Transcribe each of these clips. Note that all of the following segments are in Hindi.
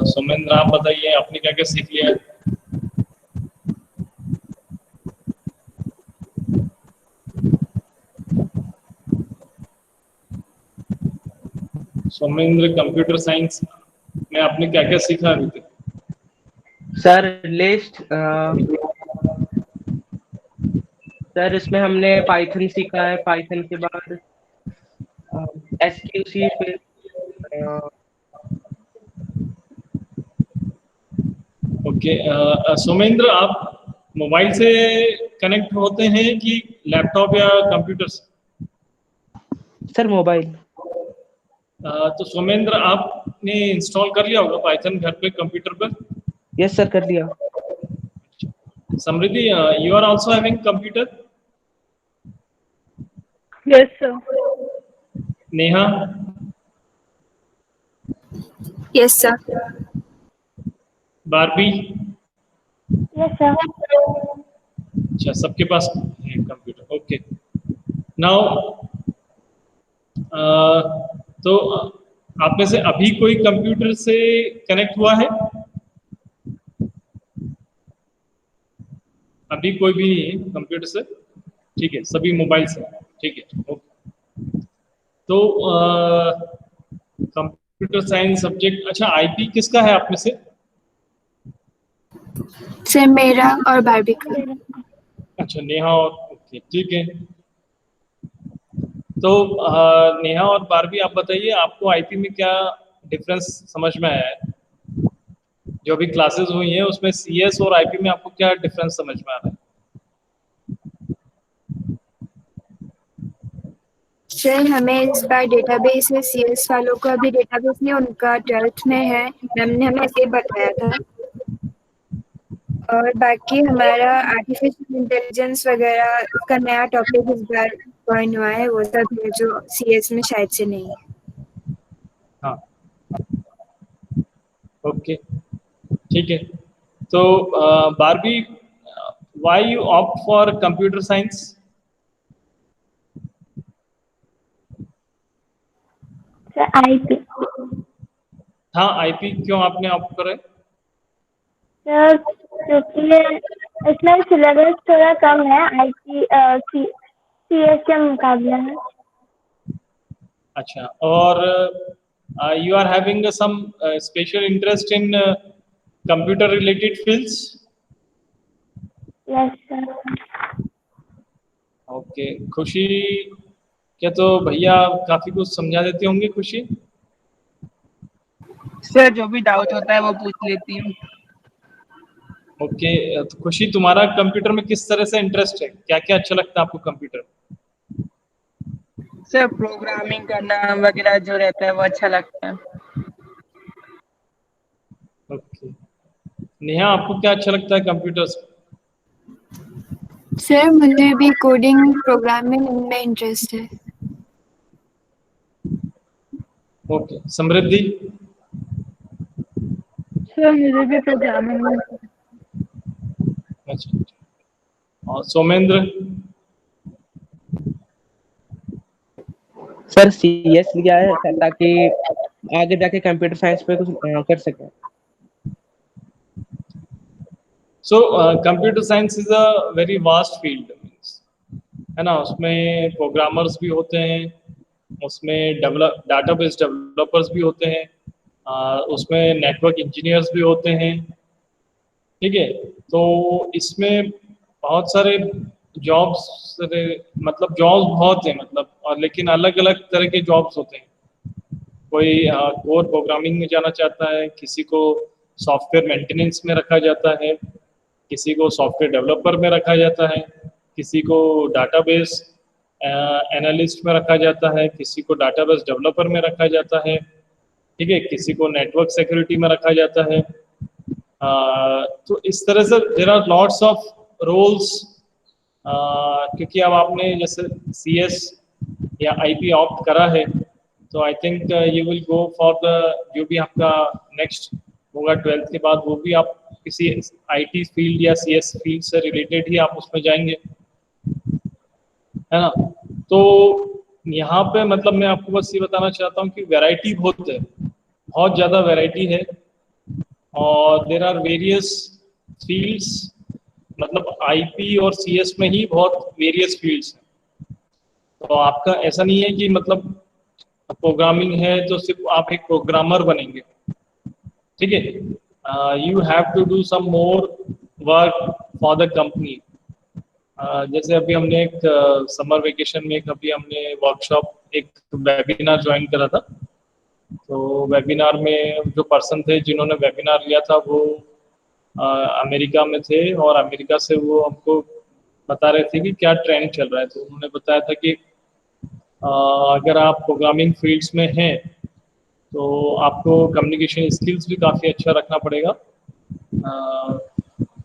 सोमेंद्र आप बताइए आपने क्या क्या सीख लिया है? सोमेंद्र कंप्यूटर साइंस में आपने क्या क्या सीखा अभी तक? सर लिस्ट सर इसमें हमने पाइथन सीखा है। पाइथन के बाद एसक्यूसी, फिर ओके। सोमेंद्र आप मोबाइल से कनेक्ट होते हैं कि लैपटॉप या कंप्यूटर से? Sir mobile. तो सोमेंद्र आपने इंस्टॉल कर लिया होगा पाइथन घर पे कंप्यूटर पर? यस सर, कर लिया। Samriddhi, you are also having computer? Yes, sir. Neha? Yes, sir. Barbie? Yes, sir. अच्छा, सबके पास है कंप्यूटर। ओके। नाउ तो आप में से अभी कोई कंप्यूटर से कनेक्ट हुआ है? अभी कोई भी नहीं है कंप्यूटर से? ठीक है, सभी मोबाइल से। ठीक है, ओके। तो कंप्यूटर साइंस सब्जेक्ट, अच्छा आईपी किसका है आप में से? सर मेरा और बारबी का। अच्छा, नेहा और, ओके ठीक है। तो नेहा और बारबी आप बताइए आपको आईपी में क्या डिफरेंस समझ में आया है? जो अभी क्लासेस हुई हैं उसमें सीएस और आईपी में आपको क्या डिफरेंस समझ में आ रहा है? सर हमें इस बार डेटाबेस है, सीएस वालों का भी डेटाबेस नहीं, उनका 12th में है, मैम ने हमें ऐसे बताया था। और बाकी हमारा आर्टिफिशियल इंटेलिजेंस वगैरह का नया टॉपिक इस बार ज्वाइन हुआ है, वो सब है जो सीएस में शायद से नहीं है। हाँ, ओके ठीक है। तो Barbie, why you opt for computer science? Sir, IP. हाँ, आईपी क्यों आपने ऑप्ट करा है? Sir, क्योंकि इसमें सिलेबस थोड़ा कम है, IP CS के मुकाबले में। अच्छा, और you are having some special interest in computer related fields? Yes, sir. Okay. Khushi, क्या तो भैया काफी कुछ समझा देते होंगे खुशी? सर जो भी डाउट होता है वो पूछ लेती हूँ। ओके। तो खुशी तुम्हारा कंप्यूटर में किस तरह से इंटरेस्ट है, क्या क्या अच्छा लगता है आपको कंप्यूटर? सर प्रोग्रामिंग करना वगैरह जो रहता है वो अच्छा लगता है। ओके। नेहा आपको क्या अच्छा लगता है कंप्यूटर्स? सर मुझे भी कोडिंग प्रोग्रामिंग में इंटरेस्ट है। ओके। समृद्धि? Sir, मुझे भी प्रोग्रामिंग में। अच्छा, और सोमेंद्र? सर सीएस लिया है ताकि आगे जाके कंप्यूटर साइंस पे कुछ कर सके। So computer science is a very vast field, है ना? उसमें प्रोग्रामर्स भी होते हैं, उसमें डाटाबेस डेवलपर्स भी होते हैं, उसमें नेटवर्क इंजीनियर्स भी होते हैं। ठीक है, तो इसमें बहुत सारे जॉब्स, मतलब जॉब्स बहुत हैं, मतलब, और लेकिन अलग अलग तरह के जॉब्स होते हैं। कोई कोर प्रोग्रामिंग में जाना चाहता है, किसी को सॉफ्टवेयर मेंटेनेंस में रखा जाता है, किसी को सॉफ्टवेयर डेवलपर में रखा जाता है, किसी को डाटाबेस एनालिस्ट में रखा जाता है, किसी को डाटाबेस डेवलपर में रखा जाता है, ठीक है, किसी को नेटवर्क सिक्योरिटी में रखा जाता है। तो इस तरह से there are lots of roles. क्योंकि अब आपने जैसे सीएस या आईपी ऑप्ट करा है, तो I think you will go for the, जो भी आपका नेक्स्ट होगा 12th के बाद, वो भी आप किसी आईटी फील्ड या सीएस फील्ड से रिलेटेड ही आप उसमें जाएंगे, है ना? तो यहाँ पे मतलब मैं आपको बस ये बताना चाहता हूँ कि वैरायटी बहुत है, बहुत ज़्यादा वैरायटी है। और देर आर वेरियस फील्ड्स, मतलब आईपी और सीएस में ही बहुत वेरियस फील्ड्स हैं। तो आपका ऐसा नहीं है कि मतलब प्रोग्रामिंग है तो सिर्फ आप एक प्रोग्रामर बनेंगे, ठीक है। You have to do some more work for the company. जैसे अभी हमने एक समर वेकेशन में अभी हमने वर्कशॉप, एक वेबिनार ज्वाइन करा था। तो वेबिनार में जो पर्सन थे जिन्होंने वेबिनार लिया था वो अमेरिका में थे, और अमेरिका से वो हमको बता रहे थे कि क्या ट्रेंड चल रहा है। तो उन्होंने बताया था कि अगर आप प्रोग्रामिंग फील्ड्स में हैं तो आपको कम्युनिकेशन स्किल्स भी काफ़ी अच्छा रखना पड़ेगा,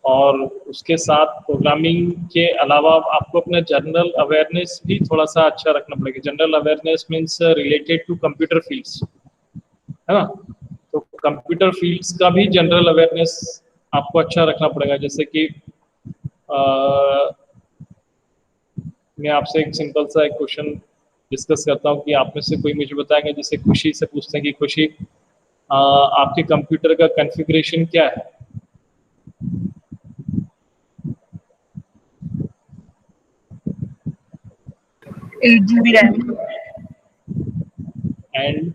और उसके साथ प्रोग्रामिंग के अलावा आपको अपना जनरल अवेयरनेस भी थोड़ा सा अच्छा रखना पड़ेगा। General awareness means related to computer fields, है ना। तो कंप्यूटर फील्ड्स का भी जनरल अवेयरनेस आपको अच्छा रखना पड़ेगा। जैसे कि मैं आपसे एक सिंपल सा एक क्वेश्चन डिस्कस करता हूँ कि आप में से कोई मुझे बताएंगे। जैसे खुशी से पूछते हैं कि खुशी, आपके कंप्यूटर का कॉन्फ़िगरेशन क्या है? 8 GB RAM and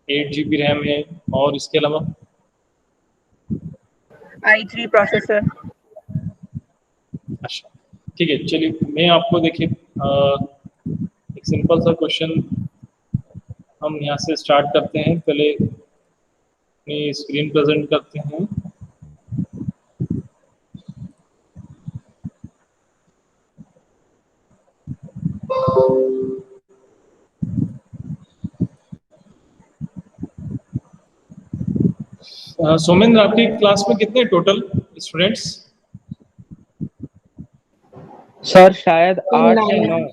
8 GB RAM है, और इसके अलावा i3 प्रोसेसर। अच्छा, ठीक है। चलिए मैं आपको देखिए एक सिंपल सा क्वेश्चन हम यहाँ से स्टार्ट करते हैं। पहले अपनी स्क्रीन प्रेजेंट करते हैं। सोमेंद्र, आपकी क्लास में कितने टोटल स्टूडेंट्स? सर शायद 8 या 9।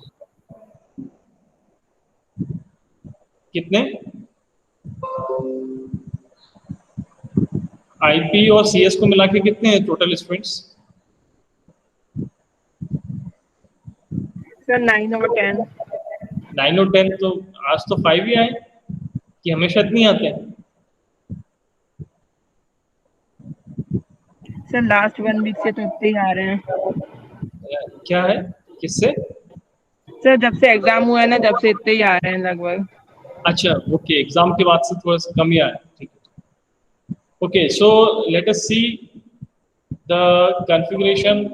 कितने? आईपी और सीएस को मिला के कितने हैं टोटल स्टूडेंट्स? सर 9 और 10। 9 और 10। तो आज तो 5 ही आए कि हमेशा इतनी आते हैं? सर लास्ट 1 वीक से तो इतने ही आ रहे हैं। क्या है, किससे? सर जब से एग्जाम हुआ है ना, जब से इतने ही आ रहे हैं लगभग। अच्छा, ओके, एग्जाम के बाद से थोड़ा सा कम ही आया, ठीक है। Okay, so let us see the configuration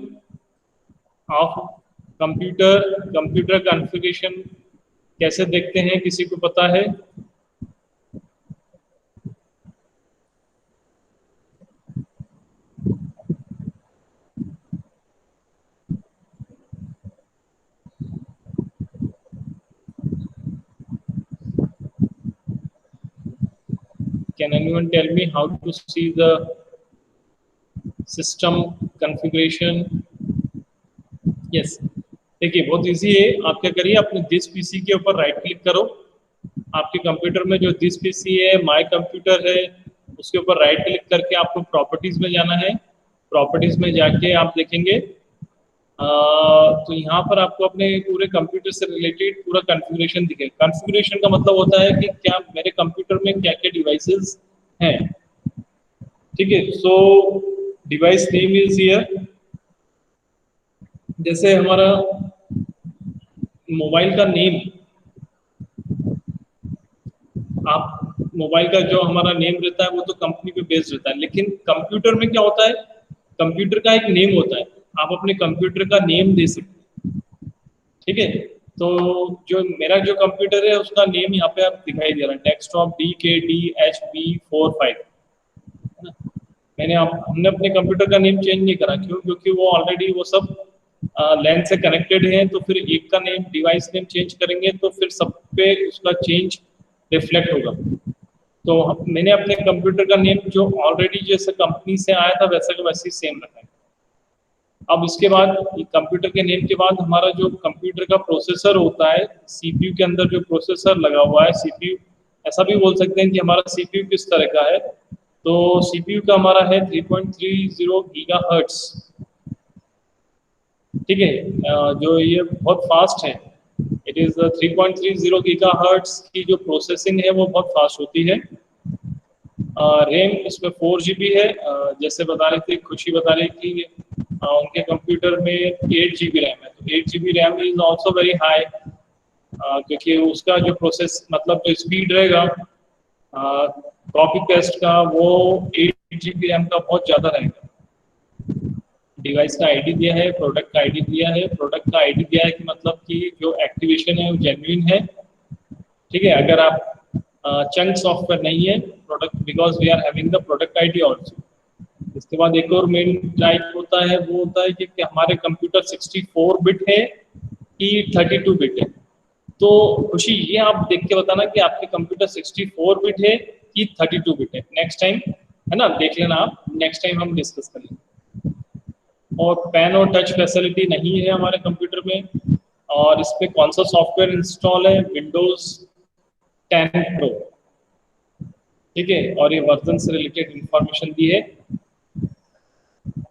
of computer configuration कैसे देखते हैं, किसी को पता है? Can anyone tell me how to see the system configuration? Yes, देखिए बहुत इजी है। आप क्या करिए, अपने दिस पीसी के ऊपर राइट क्लिक करो। आपके कंप्यूटर में जो दिस पीसी है, माय कंप्यूटर है, उसके ऊपर राइट क्लिक करके आपको प्रॉपर्टीज में जाना है। प्रॉपर्टीज में जाके आप देखेंगे तो यहाँ पर आपको अपने पूरे कंप्यूटर से रिलेटेड पूरा कॉन्फ़िगरेशन दिखेगा। कॉन्फ़िगरेशन का मतलब होता है कि क्या मेरे कंप्यूटर में क्या क्या डिवाइसेस हैं, ठीक है। सो डिवाइस नेम इज हियर। जैसे हमारा मोबाइल का नेम, आप मोबाइल का जो हमारा नेम रहता है वो तो कंपनी पे बेस्ड रहता है, लेकिन कंप्यूटर में क्या होता है, कंप्यूटर का एक नेम होता है। आप अपने कंप्यूटर का नेम दे सकते हैं, ठीक है। तो जो मेरा जो कंप्यूटर है उसका नेम यहाँ पे आप दिखाई दे रहा है, डेस्कटॉप DKDHB45। हमने अपने कंप्यूटर का नेम चेंज नहीं करा, क्यों? क्योंकि वो ऑलरेडी वो सब लैन से कनेक्टेड है। तो फिर एक का नेम, डिवाइस नेम चेंज करेंगे तो फिर सब पे उसका चेंज रिफ्लेक्ट होगा। तो मैंने अपने कंप्यूटर का नेम जो ऑलरेडी जैसे कंपनी से आया था वैसा का वैसे ही सेम रखा है। अब इसके बाद कंप्यूटर के नेम के बाद हमारा जो कंप्यूटर का प्रोसेसर होता है, सीपीयू के अंदर जो प्रोसेसर लगा हुआ है, सीपीयू ऐसा भी बोल सकते हैं कि हमारा सीपीयू किस तरह का है। तो सीपीयू का हमारा है 3.30 गीगाहर्ट्ज, ठीक है। जो ये बहुत फास्ट है, इट इज 3.30 गीगाहर्ट्ज की जो प्रोसेसिंग है वो बहुत फास्ट होती है। रैम इसमें 4 GB है। जैसे बता रही थी, खुशी बता रही थी कि उनके कंप्यूटर में 8 GB रैम है, तो 8 GB RAM is also very high, क्योंकि उसका जो प्रोसेस मतलब जो स्पीड रहेगा कॉपी पेस्ट का, वो 8 GB रैम का बहुत ज़्यादा रहेगा। डिवाइस का आईडी दिया है, प्रोडक्ट का आईडी दिया है, प्रोडक्ट का आईडी दिया है कि मतलब कि जो एक्टिवेशन है वो जेन्युइन है, ठीक है। अगर आप चंक सॉफ्टवेयर नहीं है product, because we are having the product ID also. इसके बाद एक और मेन टाइप होता है, वो होता है कि हमारे कंप्यूटर 64 बिट है कि 32 बिट है। तो खुशी ये आप देख के बताना कि आपके कंप्यूटर 64 बिट है कि 32 बिट है। नेक्स्ट टाइम है ना, देख लेना आप, नेक्स्ट टाइम हम डिस्कस करेंगे। और पेन और टच फैसिलिटी नहीं है हमारे कंप्यूटर में। और इस पे कौन सा सॉफ्टवेयर इंस्टॉल है, विंडोज 10 प्रो, ठीक है। और ये वर्जन से रिलेटेड इंफॉर्मेशन दी है,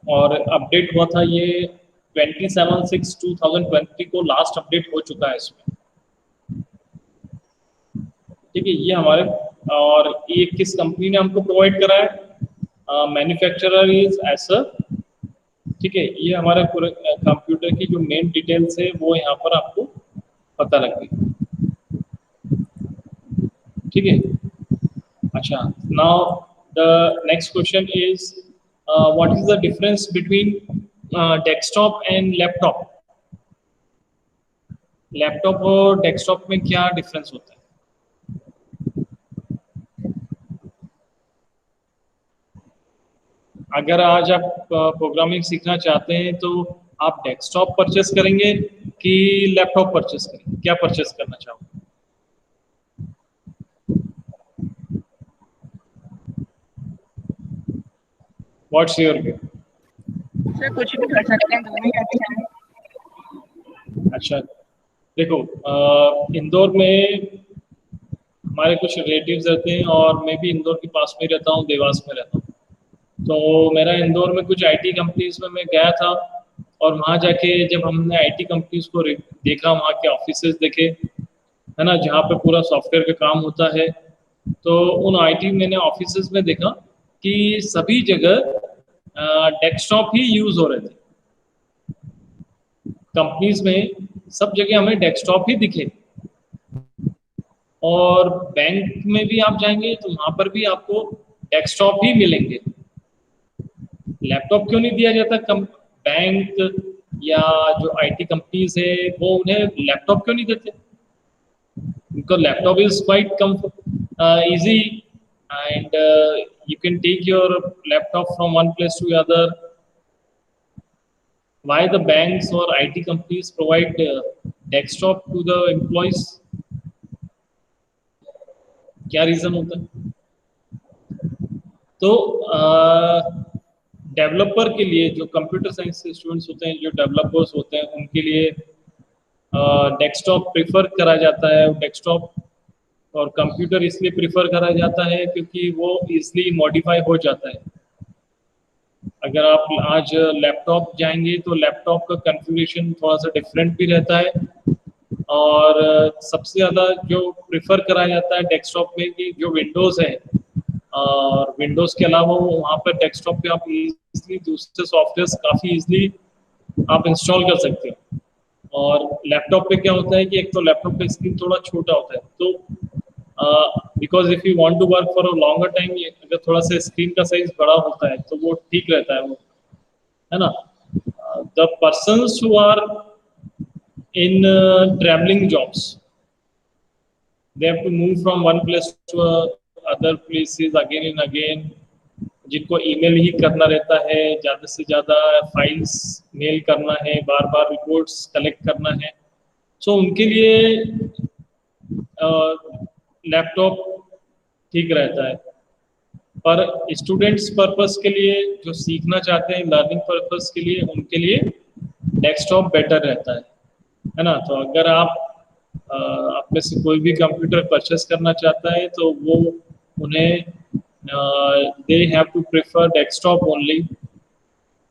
और अपडेट हुआ था ये 27/6/2020 को लास्ट अपडेट हो चुका है इसमें, ठीक है। ये हमारे, और ये किस कंपनी ने हमको प्रोवाइड करा है, मैन्युफैक्चरर इज एसर, ठीक है। ये हमारे पूरे कंप्यूटर की जो मेन डिटेल्स है वो यहाँ पर आपको पता लग गई, ठीक है। अच्छा, now the next question is what is the difference between desktop and laptop. Laptop और डेस्कटॉप में क्या डिफरेंस होता है? अगर आज आप प्रोग्रामिंग सीखना चाहते हैं तो आप डेस्कटॉप परचेस करेंगे कि लैपटॉप परचेस करेंगे, क्या परचेस करना चाहोगे? What's your view? सर कुछ भी कर सकते हैं, दोनों ही अच्छा है। अच्छा, देखो इंदौर में हमारे कुछ रिलेटिव्स रहते हैं, और मैं भी इंदौर के पास में रहता हूँ, देवास में रहता हूँ। तो मेरा इंदौर में कुछ आईटी कंपनीज में मैं गया था, और वहाँ जाके जब हमने आईटी कंपनीज को देखा, वहाँ के ऑफिसेज देखे, है ना, जहाँ पे पूरा सॉफ्टवेयर का काम होता है, तो उन आईटी मैंने ऑफिसेज में देखा कि सभी जगह डेस्कटॉप ही यूज हो रहे थे। कंपनीज में सब जगह हमें डेस्कटॉप ही दिखे, और बैंक में भी आप जाएंगे तो वहाँ पर भी आपको डेस्कटॉप ही मिलेंगे। लैपटॉप क्यों नहीं दिया जाता? बैंक या जो आईटी कंपनीज है वो उन्हें लैपटॉप क्यों नहीं देते? Because laptop is quite easy, and you can take your laptop from one place to the other. Why the banks or IT companies provide desktop to the employees? क्या रीजन होता है? तो डेवलपर के लिए, जो कंप्यूटर साइंस के स्टूडेंट्स होते हैं, जो डेवलपर्स होते हैं, उनके लिए डेस्कटॉप प्रेफर करा जाता है। डेस्कटॉप और कंप्यूटर इसलिए प्रेफर करा जाता है क्योंकि वो इजली मॉडिफाई हो जाता है। अगर आप आज लैपटॉप जाएंगे तो लैपटॉप का कॉन्फ़िगरेशन थोड़ा सा डिफरेंट भी रहता है, और सबसे ज़्यादा जो प्रेफर करा जाता है डेस्कटॉप में कि जो विंडोज़ है, और विंडोज़ के अलावा वहाँ पर डेस्कटॉप पे आप इजली दूसरे सॉफ्टवेयर काफ़ी इजली आप इंस्टॉल कर सकते हो। और लैपटॉप पे क्या होता है कि एक तो लैपटॉप का स्क्रीन थोड़ा छोटा होता है, तो because if you want to work for a longer time, अगर थोड़ा सा स्क्रीन का साइज बड़ा होता है तो वो ठीक रहता है, वो है ना। The persons who are in travelling jobs, they have to move from one place to other places again and again, जिनको ईमेल ही करना रहता है, ज़्यादा से ज़्यादा फाइल्स मेल करना है, बार बार रिपोर्ट्स कलेक्ट करना है, सो उनके लिए लैपटॉप ठीक रहता है। पर स्टूडेंट्स पर्पस के लिए, जो सीखना चाहते हैं लर्निंग पर्पस के लिए, उनके लिए डेस्कटॉप बेटर रहता है ना। तो अगर आप आप में से कोई भी कंप्यूटर परचेस करना चाहता है तो वो उन्हें they have to prefer desktop only,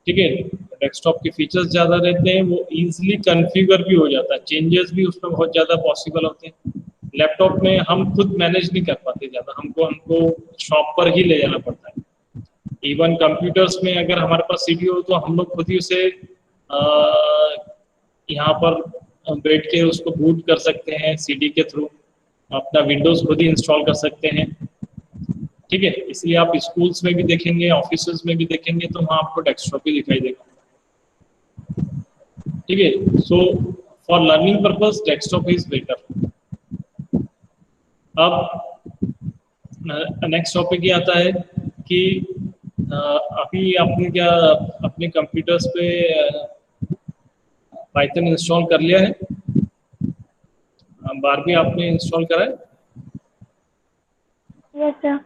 ठीक है। डेस्कटॉप के फीचर्स ज़्यादा रहते हैं, वो इजीली कॉन्फ़िगर भी हो जाता है, चेंजेस भी उसमें बहुत ज़्यादा पॉसिबल होते हैं। लैपटॉप में हम खुद मैनेज नहीं कर पाते ज़्यादा, हमको शॉप पर ही ले जाना पड़ता है। इवन कंप्यूटर्स में अगर हमारे पास सीडी हो तो हम लोग खुद ही उसे यहाँ पर बैठ के उसको बूट कर सकते हैं सीडी के थ्रू, अपना विंडोज खुद ही इंस्टॉल कर सकते हैं। ठीक है, इसलिए आप स्कूल्स में भी देखेंगे, ऑफिसेज में भी देखेंगे तो वहाँ आपको डेस्कटॉप ही दिखाई देगा। ठीक है, so for learning purpose desktop is better. अब नेक्स्ट टॉपिक ये आता है कि अभी आपने क्या अपने कंप्यूटर्स पे पाइथन इंस्टॉल कर लिया है? बारबी आपने इंस्टॉल करा है? Yes sir.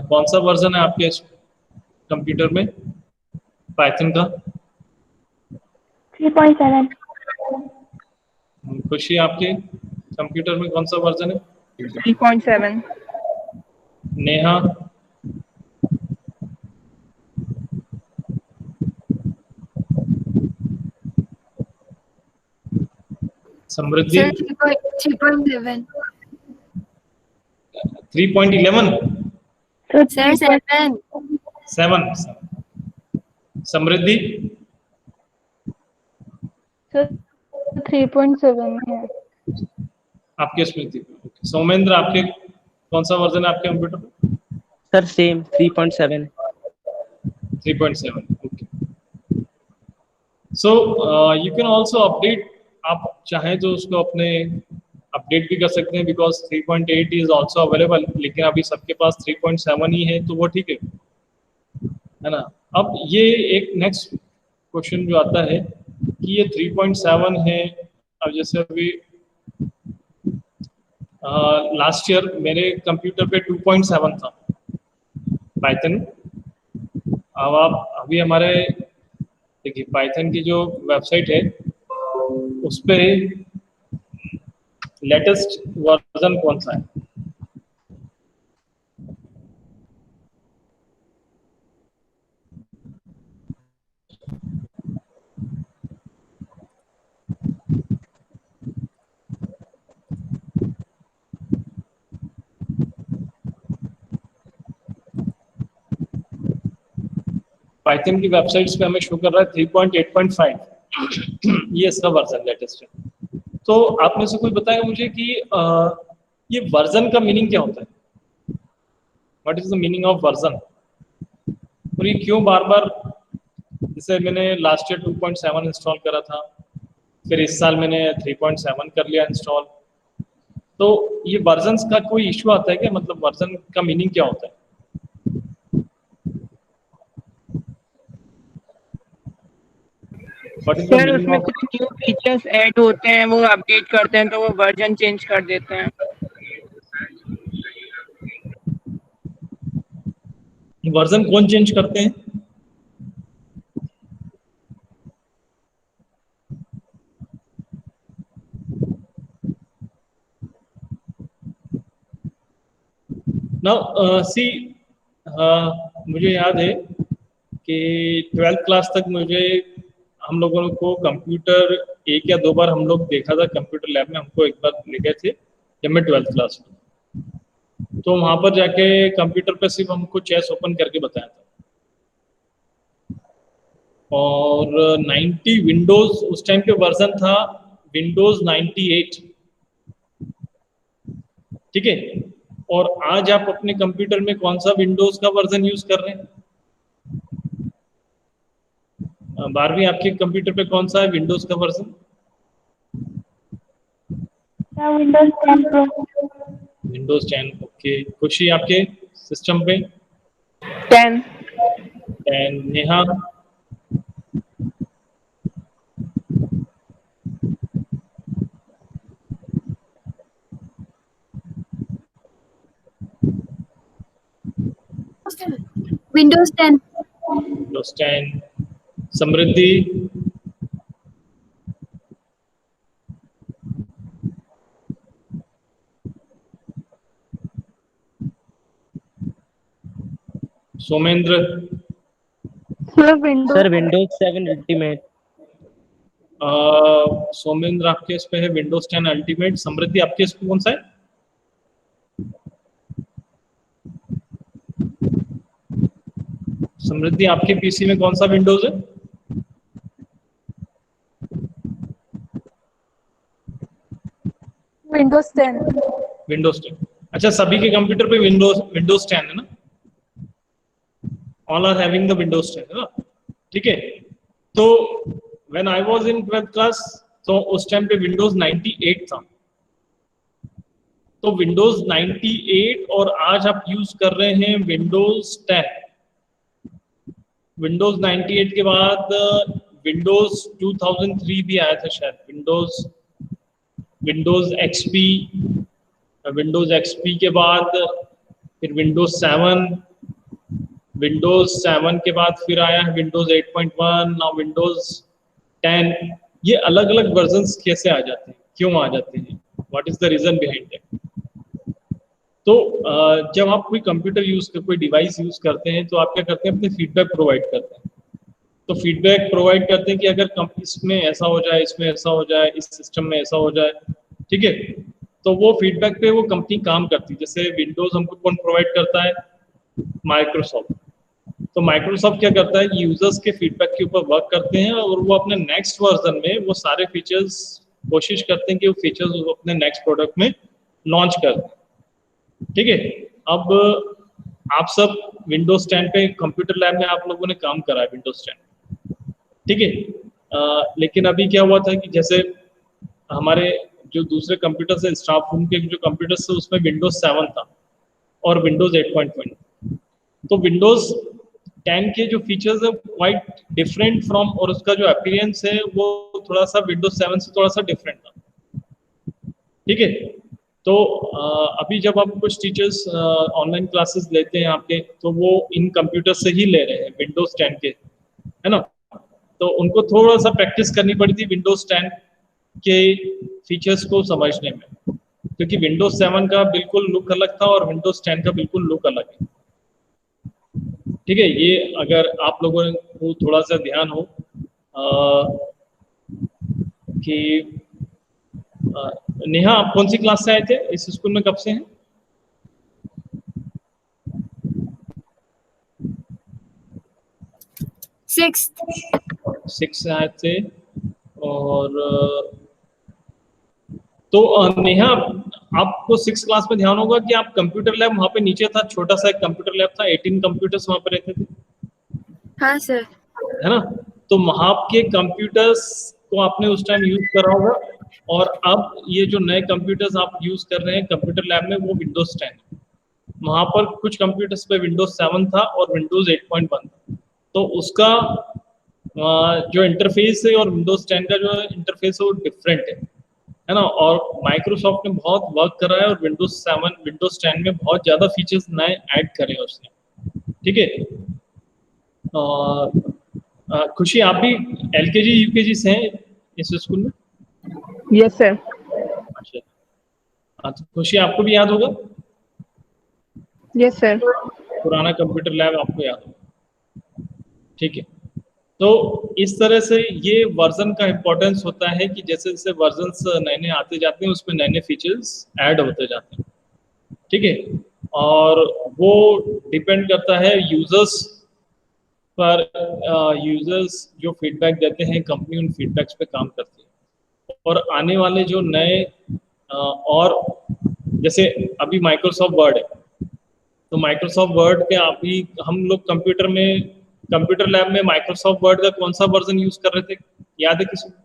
कौन सा वर्जन है आपके कंप्यूटर में पाइथन का? 3.7। खुशी आपके कंप्यूटर में कौन सा वर्जन है? 3.7। नेहा? समृद्धि? सर 3.7। 3.11? तो सर 7। 7। समृद्धि? सर 3.7 है। आपके उसमें थी। सौमेंद्र आपके कौन सा वर्जन है आपके कंप्यूटर में? Sir same 3.7। 3.7, okay. So you can also update, आप चाहें तो उसको अपने अपडेट भी कर सकते हैं, बिकॉज 3.8 इज ऑल्सो अवेलेबल, लेकिन अभी सबके पास 3.7 ही है तो वो ठीक है ना। अब ये एक नेक्स्ट क्वेश्चन जो आता है कि ये 3.7 है, अब जैसे अभी लास्ट ईयर मेरे कंप्यूटर पे 2.7 था पाइथन। अब आप अभी हमारे देखिए पाइथन की जो वेबसाइट है उस पे लेटेस्ट वर्जन कौन सा है? पाइथन की वेबसाइट्स पे हमें शो कर रहा है 3.8.5 ये इसका वर्जन लेटेस्ट है। तो आप में से कोई बताएगा मुझे कि ये वर्जन का मीनिंग क्या होता है? What is the meaning of version? और ये क्यों बार बार, जैसे मैंने लास्ट ईयर 2.7 इंस्टॉल करा था, फिर इस साल मैंने 3.7 कर लिया इंस्टॉल, तो ये वर्जन्स का कोई इशू आता है क्या? मतलब वर्जन का मीनिंग क्या होता है? सर उसमें कुछ न्यू फीचर्स ऐड होते हैं, वो अपडेट करते हैं तो वो वर्जन चेंज कर देते हैं। वर्जन कौन चेंज करते हैं? नाउ सी, मुझे याद है कि 12th क्लास तक हम लोगों को कंप्यूटर एक या दो बार हम लोग देखा था कंप्यूटर लैब में, हमको एक बार ले गए थे जब मैं 12th क्लास में, तो वहां पर जाके कंप्यूटर पे सिर्फ हमको चेस ओपन करके बताया था। और 90 विंडोज उस टाइम पे वर्जन था, विंडोज 98। ठीक है, और आज आप अपने कंप्यूटर में कौन सा विंडोज का वर्जन यूज कर रहे हैं? 12वीं आपके कंप्यूटर पे कौन सा है विंडोज का version? Windows 10 pro. Windows 10, okay. Khushi आपके सिस्टम पे? 10। 10। Neha? Windows 10। Windows 10। Samriddhi? Somendra? Sir Windows sir Windows 7 ultimate. Somendra आपके इस पे है विंडोज 10 अल्टीमेट। समृद्धि आपके इस पे कौन सा है? समृद्धि आपके पीसी में कौन सा विंडोज है? विंडोज 10। विंडोज 10। अच्छा, सभी के कंप्यूटर पे विंडोज 10 है ना? All are having the Windows 10 है ना? ठीक है। तो when I was in 12th class, तो उस टाइम पे विंडोज 98 था। तो विंडोज 98 और आज आप यूज कर रहे हैं विंडोज 10। विंडोज 98 के बाद विंडोज 2003 भी आया था शायद, विंडोज एक्सपी। विंडोज एक्सपी के बाद फिर विंडोज 7, विंडोज 7 के बाद फिर आया है विंडोज 8.1, नाउ विंडोज 10। ये अलग अलग वर्जन्स कैसे आ जाते हैं, क्यों आ जाते हैं, what is the reason behind it? तो जब आप कोई कंप्यूटर कोई डिवाइस यूज करते हैं तो आप क्या करते हैं, अपने फीडबैक प्रोवाइड करते हैं। तो फीडबैक प्रोवाइड करते हैं कि अगर इसमें ऐसा हो जाए, इसमें ऐसा हो जाए, इस सिस्टम में ऐसा हो जाए, ठीक है। तो वो फीडबैक पे वो कंपनी काम करती है। जैसे विंडोज हमको कौन प्रोवाइड करता है? माइक्रोसॉफ्ट। तो माइक्रोसॉफ्ट क्या करता है, यूजर्स के फीडबैक के ऊपर वर्क करते हैं और वो अपने नेक्स्ट वर्जन में वो सारे फीचर्स कोशिश करते हैं कि वो फीचर्स वो अपने नेक्स्ट प्रोडक्ट में लॉन्च कर दें। ठीक है। अब आप सब विंडोज 10 पे कंप्यूटर लैब में आप लोगों ने काम करा है विंडोज 10, ठीक है। लेकिन अभी क्या हुआ था कि जैसे हमारे जो दूसरे कंप्यूटर्स है, स्टाफ रूम के जो कंप्यूटर्स थे, उसमें विंडोज 7 था और विंडोज 8.1। तो विंडोज 10 के जो फीचर्स है क्वाइट डिफरेंट फ्रॉम, और उसका जो अपीयरेंस है वो थोड़ा सा विंडोज 7 से थोड़ा सा डिफरेंट था। ठीक है। तो अभी जब आप कुछ टीचर्स ऑनलाइन क्लासेस लेते हैं आपके, तो वो इन कंप्यूटर से ही ले रहे हैं विंडोज 10 के, है ना। तो उनको थोड़ा सा प्रैक्टिस करनी पड़ी थी विंडोज 10 के फीचर्स को समझने में, क्योंकि विंडोज 7 का बिल्कुल लुक अलग था और विंडोज 10 का बिल्कुल लुक अलग है। ठीक है। ये अगर आप लोगों को थोड़ा सा ध्यान हो कि नेहा आप कौन सी क्लास से आए थे, इस स्कूल में कब से हैं? सिक्स से आए थे। और तो नेहा आपको 6 क्लास में ध्यान होगा कि आप कंप्यूटर लैब, वहाँ पे नीचे था छोटा सा एक कंप्यूटर लैब था, 18 कंप्यूटर्स वहाँ पे रहते थे। हाँ सर। है ना। तो वहाँ के कंप्यूटर्स को आपने उस टाइम यूज करा होगा, और अब ये जो नए कंप्यूटर्स आप यूज कर रहे हैं कंप्यूटर लैब में वो विंडोज 10। वहाँ पर कुछ कंप्यूटर्स पे विंडोज 7 था और विंडोज 8.1 था। तो उसका जो इंटरफेस है और विंडोज 10 का जो इंटरफेस है वो डिफरेंट है ना। और माइक्रोसॉफ्ट ने बहुत वर्क करा है और विंडोज 10 में बहुत ज़्यादा फीचर्स नए ऐड करे हैं उसने। ठीक है। खुशी आप भी LKG UKG से हैं इस स्कूल में? Yes sir. अच्छा। हाँ, तो खुशी आपको भी याद होगा? Yes sir. पुराना कंप्यूटर लैब आपको याद होगा। ठीक है। तो इस तरह से ये वर्जन का इम्पोर्टेंस होता है कि जैसे जैसे वर्जन्स नए नए आते जाते हैं उसमें नए नए फीचर्स ऐड होते जाते हैं। ठीक है। और वो डिपेंड करता है यूजर्स पर। यूजर्स जो फीडबैक देते हैं, कंपनी उन फीडबैक्स पे काम करती है। और आने वाले जो नए और जैसे अभी माइक्रोसॉफ्ट वर्ड है, तो माइक्रोसॉफ्ट वर्ड के अभी हम लोग कंप्यूटर लैब में माइक्रोसॉफ्ट वर्ड का कौन सा वर्जन यूज कर रहे थे, याद है किसी को?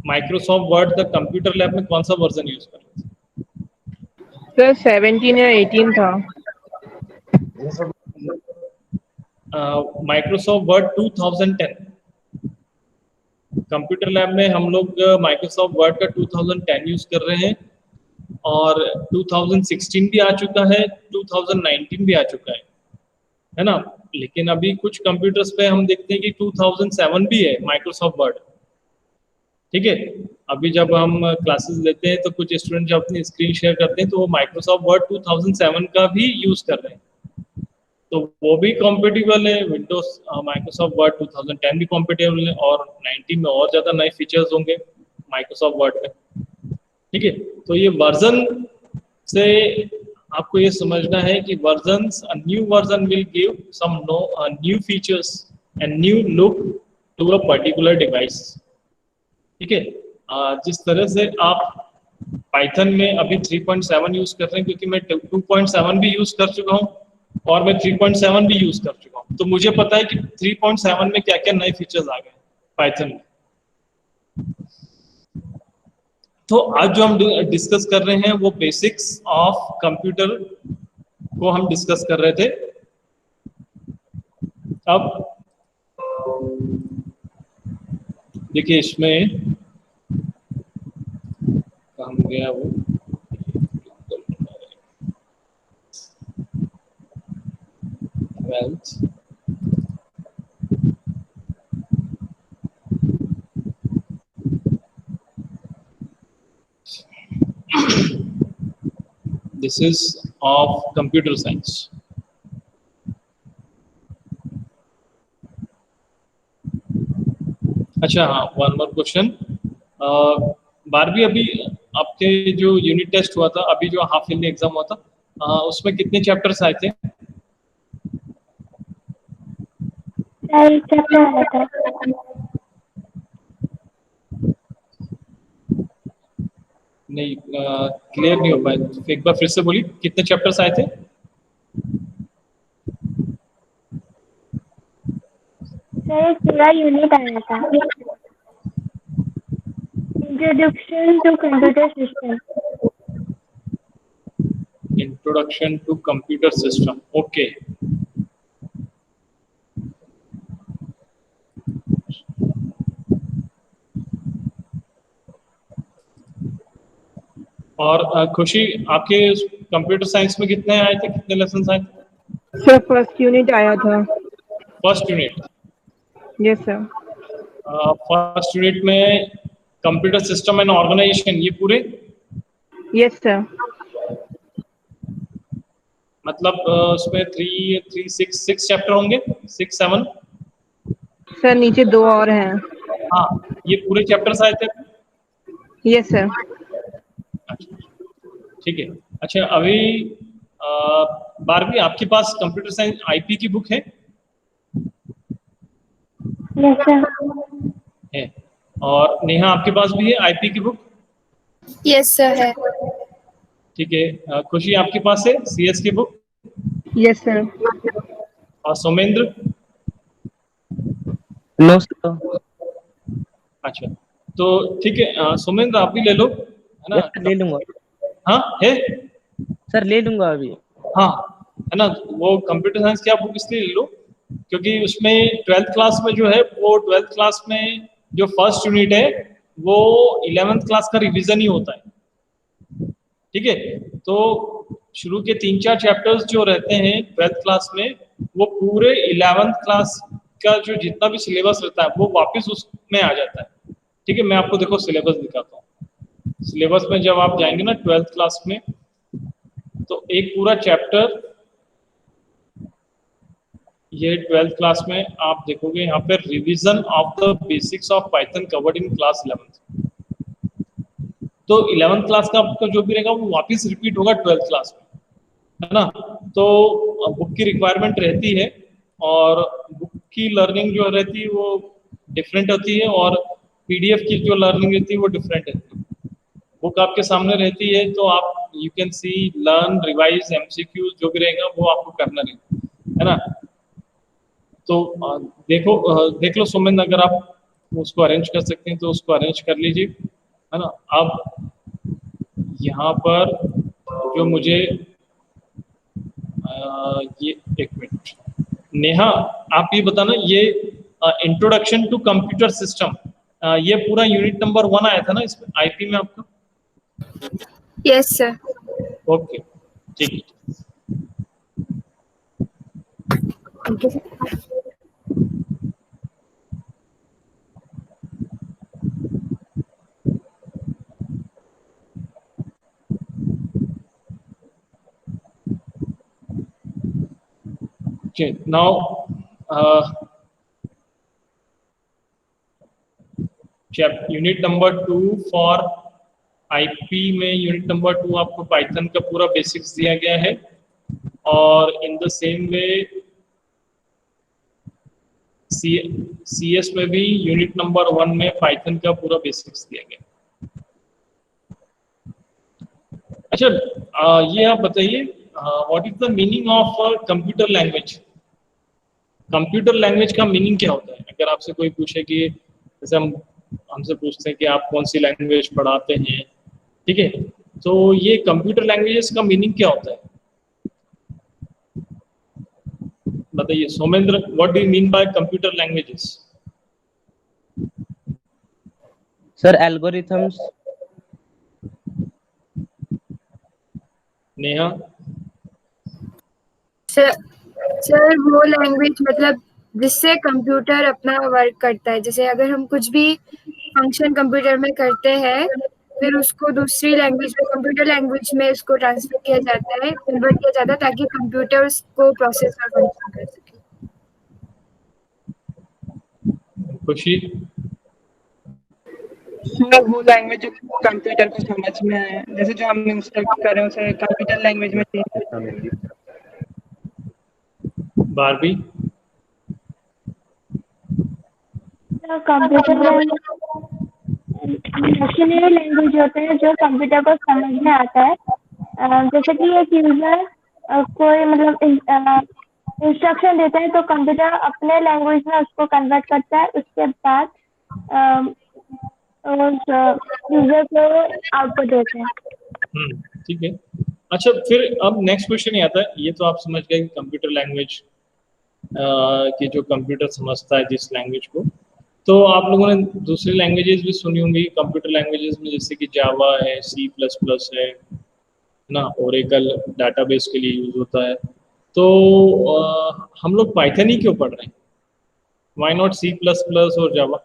माइक्रोसॉफ्ट वर्ड का कंप्यूटर लैब में कौन सा वर्जन यूज कर रहे थे? सर 17 या 18 था। Microsoft word 2010। कंप्यूटर लैब में हम लोग माइक्रोसॉफ्ट वर्ड का 2010 यूज कर रहे हैं, और 2016 भी आ चुका है, 2019 भी आ चुका है ना। लेकिन अभी कुछ कंप्यूटर्स पे हम देखते हैं कि 2007 भी है माइक्रोसॉफ्ट वर्ड। ठीक है। अभी जब हम क्लासेस लेते हैं तो कुछ स्टूडेंट जब अपनी स्क्रीन शेयर करते हैं तो वो माइक्रोसॉफ्ट वर्ड 2007 का भी यूज कर रहे हैं। तो वो भी कॉम्पेटिबल है, विंडोज माइक्रोसॉफ्ट वर्ड 2010 भी कॉम्पेटिबल है, और 19 में और ज़्यादा नए फीचर्स होंगे माइक्रोसॉफ्ट वर्ड में। ठीक है, तो ये वर्जन से आपको ये समझना है कि versions, a new version will give some new features and new look to a particular device. ठीक है, जिस तरह से आप पाइथन में अभी 3.7 यूज कर रहे हैं, क्योंकि मैं 2.7 भी यूज कर चुका हूँ और मैं 3.7 भी यूज कर चुका हूँ, तो मुझे पता है कि 3.7 में क्या क्या नए फीचर्स आ गए पाइथन में। तो आज जो हम डिस्कस कर रहे हैं वो बेसिक्स ऑफ कंप्यूटर को हम डिस्कस कर रहे थे। अब देखिए इसमें काम गया वो, wealth this is of computer science. अच्छा हाँ, वन मोर क्वेश्चन। बारहवीं अभी आपके जो यूनिट टेस्ट हुआ था, अभी जो हाफ ईयरली एग्जाम हुआ था, उसमें कितने चैप्टर्स आए थे? 4 चैप्टर आया था। नहीं, क्लियर नहीं हो पाया, तो एक बार फिर से बोलिए, कितने चैप्टर्स आए थे? सर एक पूरा यूनिट आया था, introduction to computer system. Introduction to computer system, okay. और खुशी, आपके कंप्यूटर साइंस में कितने आए थे, कितने लेसन आए थे? सर फर्स्ट यूनिट आया था। First unit? Yes sir. First unit में कंप्यूटर सिस्टम एंड ऑर्गेनाइजेशन, ये पूरे? Yes sir. मतलब उसमें 6 चैप्टर होंगे, 6-7? सर नीचे 2 और हैं। हाँ, ये पूरे चैप्टर्स आए थे? Yes sir. अच्छा, ठीक है। अच्छा, अभी 12वीं आपके पास कंप्यूटर साइंस आईपी की बुक है? Yes sir. है। और नेहा आपके पास भी है आईपी की बुक? यस सर है। ठीक है। खुशी आपके पास है सीएस की बुक? Yes sir. और सोमेंद्र? No sir. अच्छा, तो ठीक है, सोमेंद्र आप भी ले लो, है ना? यस सर, ले लूंगा। हाँ है? सर ले लूंगा अभी। हाँ, है ना? वो कंप्यूटर साइंस की आप बुक इसलिए ले लो क्योंकि उसमें 12th क्लास में जो है, वो 12th क्लास में जो फर्स्ट यूनिट है वो 11th क्लास का रिवीजन ही होता है। ठीक है, तो शुरू के 3-4 चैप्टर्स जो रहते हैं 12th क्लास में, वो पूरे 11th क्लास का जो जितना भी सिलेबस रहता है वो वापस उसमें आ जाता है। ठीक है, मैं आपको देखो सिलेबस दिखाता हूँ। सिलेबस में जब आप जाएंगे ना 12th क्लास में, तो एक पूरा चैप्टर, ये 12th क्लास में आप देखोगे यहाँ पे revision of the basics of Python covered in class 11th। तो 11th क्लास का आपका जो भी रहेगा वो वापस रिपीट होगा 12th क्लास में, है ना? तो बुक की रिक्वायरमेंट रहती है, और बुक की लर्निंग जो रहती है वो डिफरेंट होती है, और पीडीएफ की जो लर्निंग रहती है वो डिफरेंट रहती है। बुक आपके सामने रहती है तो आप you can see, learn, revise, MCQ जो भी रहेगा वो आपको करना रहेगा, है ना? तो देख लो सुमिंद, अगर आप उसको अरेंज कर सकते हैं तो उसको अरेंज कर लीजिए, है ना? अब यहाँ पर जो मुझे ये एक मिनट, नेहा आप ये बताना, ये इंट्रोडक्शन टू कंप्यूटर सिस्टम, ये पूरा यूनिट नंबर 1 आया था ना इसमें आईपी में आपका? Yes sir. ओके, ठीक है। Thank you sir. Okay, now unit number 2 for IP में यूनिट नंबर 2 आपको पाइथन का पूरा बेसिक्स दिया गया है, और in the same way CS में भी यूनिट नंबर 1 में पाइथन का पूरा बेसिक्स दिया गया। अच्छा, ये आप बताइए, what is the meaning of computer language? Computer language का मीनिंग क्या होता है? अगर आपसे कोई पूछे कि जैसे हमसे पूछते हैं कि आप कौन सी लैंग्वेज पढ़ाते हैं, ठीक है, तो ये कंप्यूटर लैंग्वेजेस का मीनिंग क्या होता है? बताइए Somendra, what do you mean by computer languages? Sir algorithms. Neha? Sir वो लैंग्वेज मतलब जिससे कंप्यूटर अपना वर्क करता है। जैसे अगर हम कुछ भी फंक्शन कंप्यूटर में करते हैं, फिर उसको दूसरी लैंग्वेज में, कंप्यूटर लैंग्वेज में उसको ट्रांसफर किया जाता है, कन्वर्ट किया जाता है, ताकि कंप्यूटर उसको प्रोसेस और फंक्शन कर सके। खुशी? सर वो लैंग्वेज जो कंप्यूटर को समझ में आए, जैसे जो हम इंस्ट्रक्ट कर रहे हैं उसे कंप्यूटर लैंग्वेज में change. Barbie? Computer machinery language होते हैं जो कंप्यूटर को समझ में आता है। जैसे कि एक यूजर कोई मतलब इंस्ट्रक्शन देता है तो कंप्यूटर अपने लैंग्वेज में उसको कन्वर्ट करता है, उसके बाद उस यूजर को आउटपुट देते हैं। ठीक है। अच्छा, फिर अब नेक्स्ट क्वेश्चन ये आता है, ये तो आप समझ गए कि कंप्यूटर लैंग्वेज कि जो कंप्यूटर समझता है जिस लैंग्वेज को, तो आप लोगों ने दूसरी लैंग्वेजेस भी सुनी होंगी कंप्यूटर लैंग्वेजेस में, जैसे कि जावा है, C++ है ना, ओरेकल डाटाबेस के लिए यूज होता है। तो हम लोग पाइथन ही क्यों पढ़ रहे हैं? व्हाई नॉट C++ और जावा?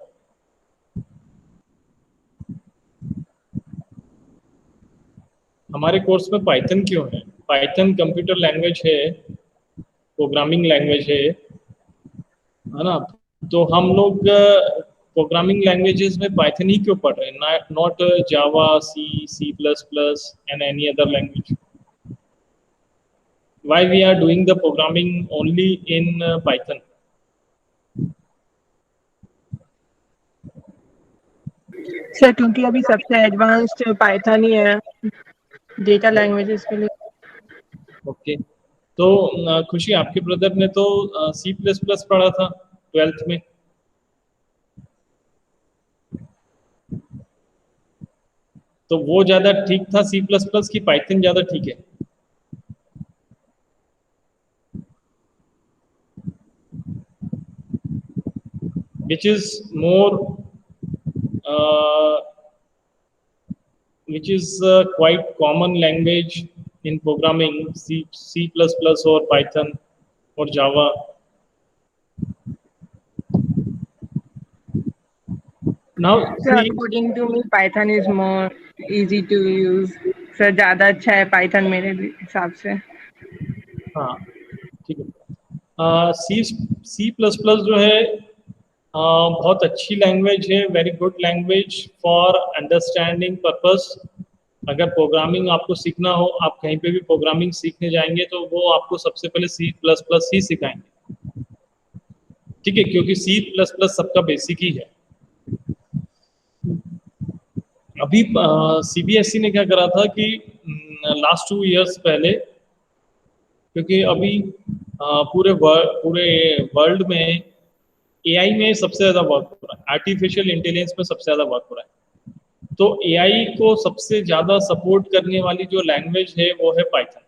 हमारे कोर्स में पाइथन क्यों है? पाइथन कंप्यूटर लैंग्वेज है, प्रोग्रामिंग लैंग्वेज है ना, तो हम लोग प्रोग्रामिंग लैंग्वेजेस में पाइथन ही क्यों पढ़ रहे हैं, not Java, C++ and any other language? Why we are doing the programming only in Python? Sir क्योंकि अभी सबसे एडवांस्ड पाइथन ही है डेटा लैंग्वेजेस के लिए। ओके, तो खुशी, आपके ब्रदर ने तो C++ पढ़ा था 12th में, तो वो ज्यादा ठीक था C++ की पाइथन ज्यादा ठीक है? Which is more which is quite common language in programming, C++ or Python or Java? Now sir see, according to me Python is more easy to use. Sir ज्यादा अच्छा है पाइथन मेरे हिसाब से। हाँ ठीक है। C++ जो है बहुत अच्छी लैंग्वेज है, very good language for understanding purpose. अगर प्रोग्रामिंग आपको सीखना हो, आप कहीं पे भी प्रोग्रामिंग सीखने जाएंगे तो वो आपको सबसे पहले C++ ही सिखाएंगे, ठीक है, क्योंकि C++ सबका बेसिक ही है। अभी CBSE ने क्या करा था कि लास्ट 2 इयर्स पहले, क्योंकि अभी पूरे वर्ल्ड में AI में सबसे ज़्यादा वर्क हो रहा है, आर्टिफिशियल इंटेलिजेंस में सबसे ज़्यादा वर्क हो रहा है, तो AI को सबसे ज़्यादा सपोर्ट करने वाली जो लैंग्वेज है वो है पाइथन,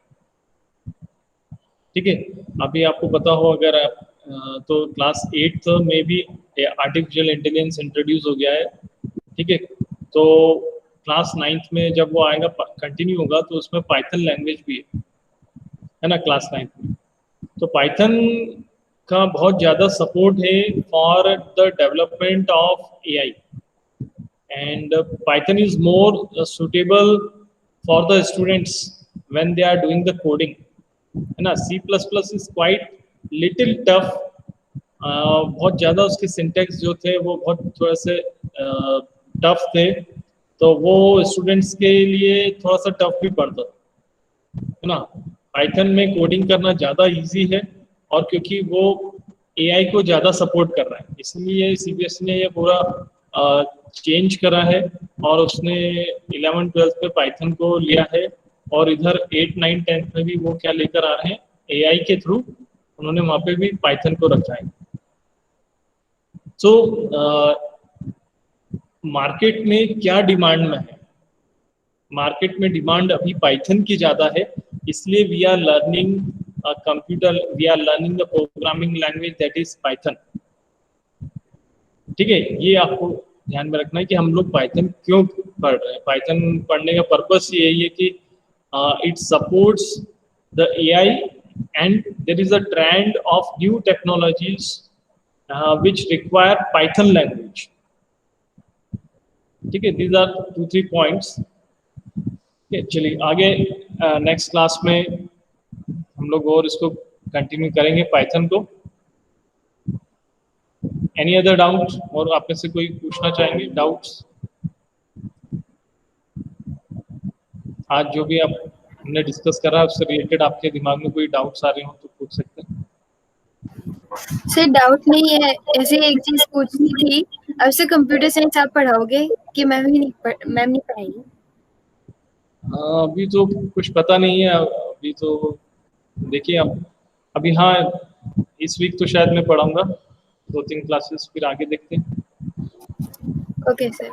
ठीक है। अभी आपको पता हो अगर आप तो क्लास 8 में भी आर्टिफिशियल इंटेलिजेंस इंट्रोड्यूस हो गया है, ठीक है, तो क्लास 9th में जब वो आएगा कंटिन्यू होगा तो उसमें पाइथन लैंग्वेज भी है ना, क्लास 9th में। तो पाइथन का बहुत ज़्यादा सपोर्ट है for the development of AI, and Python is more suitable for the students when they are doing the coding, है ना। C++ is quite little tough, बहुत ज़्यादा उसके सिंटेक्स जो थे वो बहुत थोड़ा से टफ थे, तो वो स्टूडेंट्स के लिए थोड़ा सा टफ भी पड़ता है ना। पाइथन में कोडिंग करना ज़्यादा इजी है, और क्योंकि वो एआई को ज़्यादा सपोर्ट कर रहा है, इसलिए सीबीएसई ने ये पूरा चेंज करा है, और उसने 11th-12th पे पाइथन को लिया है, और इधर 8, 9, 10th में भी वो क्या लेकर आ रहे हैं, एआई के थ्रू उन्होंने वहाँ पे भी पाइथन को रखा है। सो मार्केट में क्या डिमांड में है, मार्केट में डिमांड अभी पाइथन की ज़्यादा है, इसलिए we are learning we are learning the programming language that is Python. ठीक है, ये आपको ध्यान में रखना है कि हम लोग पाइथन क्यों पढ़ रहे हैं। पाइथन पढ़ने का पर्पस यही है कि it supports the AI, and there is a trend of new technologies which require Python language. ठीक है, these are 2-3 points. चलिए आगे नेक्स्ट क्लास में हम लोग और इसको कंटिन्यू करेंगे पाइथन को। एनी अदर डाउट, और आप में से कोई पूछना चाहेंगे डाउट्स? आज जो भी आप हमने डिस्कस करा उससे रिलेटेड आपके दिमाग में कोई डाउट्स आ रहे हो तो पूछ सकते हैं। सर डाउट नहीं है, ऐसे एक चीज पूछनी थी, अब से कंप्यूटर साइंस आप पढ़ाओगे कि मैम नहीं पढ़ाएगी? अभी तो कुछ पता नहीं है, अभी तो देखिए आप अभी, हाँ इस वीक तो शायद मैं पढ़ाऊंगा 2-3 क्लासेस, फिर आगे देखते हैं। Okay sir.